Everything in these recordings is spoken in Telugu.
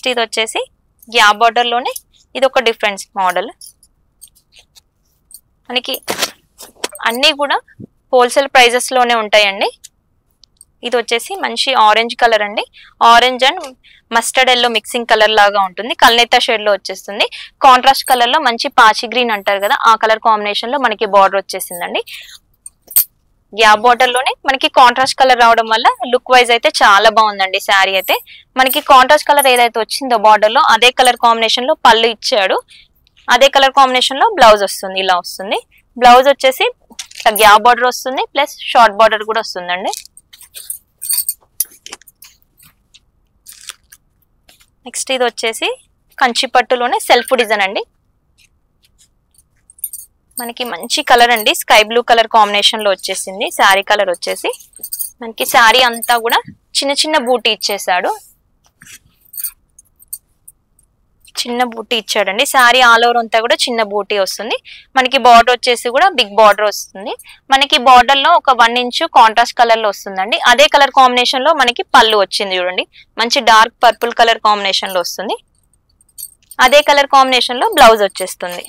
నెక్స్ట్ ఇది వచ్చేసి గ్యాప్ బార్డర్ లోనే ఇది ఒక డిఫరెన్స్ మోడల్. మనకి అన్నీ కూడా హోల్సేల్ ప్రైజెస్ లోనే ఉంటాయండి. ఇది వచ్చేసి మంచి ఆరెంజ్ కలర్ అండి. Orange and mustard yellow mixing colour లాగా ఉంటుంది. కల్నేత షేడ్ లో వచ్చేస్తుంది. కాంట్రాస్ట్ కలర్ లో మంచి పాచి గ్రీన్ అంటారు కదా, ఆ కలర్ కాంబినేషన్ లో మనకి బార్డర్ వచ్చేసిందండి. గ్యాప్ బార్డర్ లోనే మనకి కాంట్రాస్ట్ కలర్ రావడం వల్ల లుక్ వైజ్ అయితే చాలా బాగుందండి శారీ అయితే. మనకి కాంట్రాస్ట్ కలర్ ఏదైతే వచ్చిందో బార్డర్ లో అదే కలర్ కాంబినేషన్ లో పళ్ళు ఇచ్చాడు. అదే కలర్ కాంబినేషన్ లో బ్లౌజ్ వస్తుంది. ఇలా వస్తుంది. బ్లౌజ్ వచ్చేసి గ్యాప్ బార్డర్ వస్తుంది ప్లస్ షార్ట్ బార్డర్ కూడా వస్తుందండి. నెక్స్ట్ ఇది వచ్చేసి కంచి పట్టులోనే సెల్ఫ్ డిజైన్ అండి. మనకి మంచి కలర్ అండి, స్కై బ్లూ కలర్ కాంబినేషన్ లో వచ్చేసింది. శారీ కలర్ వచ్చేసి మనకి శారీ అంతా కూడా చిన్న చిన్న బూటీ ఇచ్చేసాడు. చిన్న బూటీ ఇచ్చాడండి. శారీ ఆల్ ఓవర్ అంతా కూడా చిన్న బూటీ వస్తుంది. మనకి బార్డర్ వచ్చేసి కూడా బిగ్ బార్డర్ వస్తుంది. మనకి బార్డర్ లో ఒక 1 ఇంచ్ కాంట్రాస్ట్ కలర్ లో వస్తుందండి. అదే కలర్ కాంబినేషన్ లో మనకి పళ్ళు వచ్చింది చూడండి. మంచి డార్క్ పర్పుల్ కలర్ కాంబినేషన్ లో వస్తుంది. అదే కలర్ కాంబినేషన్ లో బ్లౌజ్ వచ్చేస్తుంది.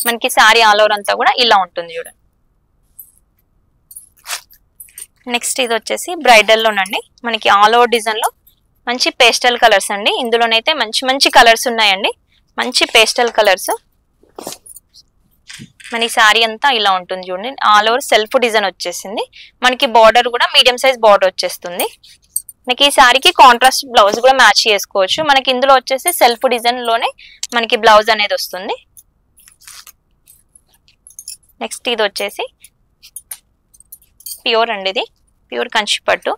మనకి శారీ ఆల్ ఓవర్ అంతా కూడా ఇలా ఉంటుంది చూడండి. నెక్స్ట్ ఇది వచ్చేసి బ్రైడల్ లోనండి. మనకి ఆల్ ఓవర్ డిజైన్ లో మంచి పేస్టల్ కలర్స్ అండి. ఇందులోనైతే మంచి మంచి కలర్స్ ఉన్నాయండి. మంచి పేస్టల్ కలర్స్. మనకి శారీ అంతా ఇలా ఉంటుంది చూడండి. ఆల్ ఓవర్ సెల్ఫ్ డిజైన్ వచ్చేసింది. మనకి బార్డర్ కూడా మీడియం సైజ్ బార్డర్ వచ్చేస్తుంది. మనకి ఈ శారీకి కాంట్రాస్ట్ బ్లౌజ్ కూడా మ్యాచ్ చేసుకోవచ్చు. మనకి ఇందులో వచ్చేసి సెల్ఫ్ డిజైన్ లోనే మనకి బ్లౌజ్ అనేది వస్తుంది. నెక్స్ట్ ఇది వచ్చేసి ప్యూర్ అండి. ఇది ప్యూర్ కంచి పట్టు.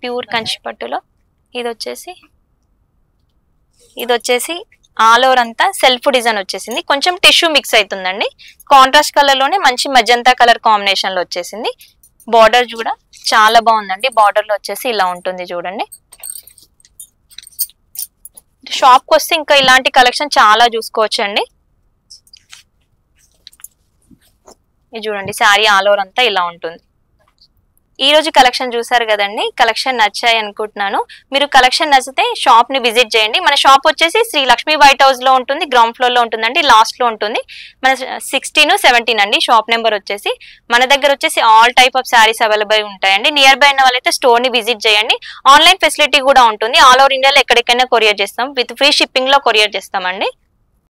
ప్యూర్ కంచి పట్టులో ఇది వచ్చేసి ఆల్ ఓవర్ అంతా సెల్ఫ్ డిజైన్ వచ్చేసింది. కొంచెం టిష్యూ మిక్స్ అవుతుందండి. కాంట్రాస్ట్ కలర్ లోనే మంచి మజంతా కలర్ కాంబినేషన్ లో వచ్చేసింది. బార్డర్ కూడా చాలా బాగుందండి. బార్డర్ లో వచ్చేసి ఇలా ఉంటుంది చూడండి. షాప్ కి వస్తే ఇంకా ఇలాంటి కలెక్షన్ చాలా చూసుకోవచ్చు అండి. ఇది చూడండి, శారీ ఆల్ ఓవర్ అంతా ఇలా ఉంటుంది. ఈ రోజు కలెక్షన్ చూసారు కదండి. కలెక్షన్ నచ్చాయి అనుకుంటున్నాను. మీరు కలెక్షన్ నచ్చితే షాప్ ని విజిట్ చేయండి. మన షాప్ వచ్చేసి శ్రీ లక్ష్మీ వైట్ హౌస్ లో ఉంటుంది. గ్రౌండ్ ఫ్లోర్ లో ఉంటుందండి. లాస్ట్ లో ఉంటుంది. మన 16, 17 అండి షాప్ నెంబర్ వచ్చేసి. మన దగ్గర వచ్చేసి all type of saris available ఉంటాయండి. నియర్ బై ఉన్న వాళ్ళైతే స్టోర్ ని విజిట్ చేయండి. ఆన్లైన్ ఫెసిలిటీ కూడా ఉంటుంది. ఆల్ ఓవర్ ఇండియాలో ఎక్కడికైనా కొరియర్ చేస్తాం. విత్ ఫ్రీ షిప్పింగ్ లో కొరియర్ చేస్తామండి.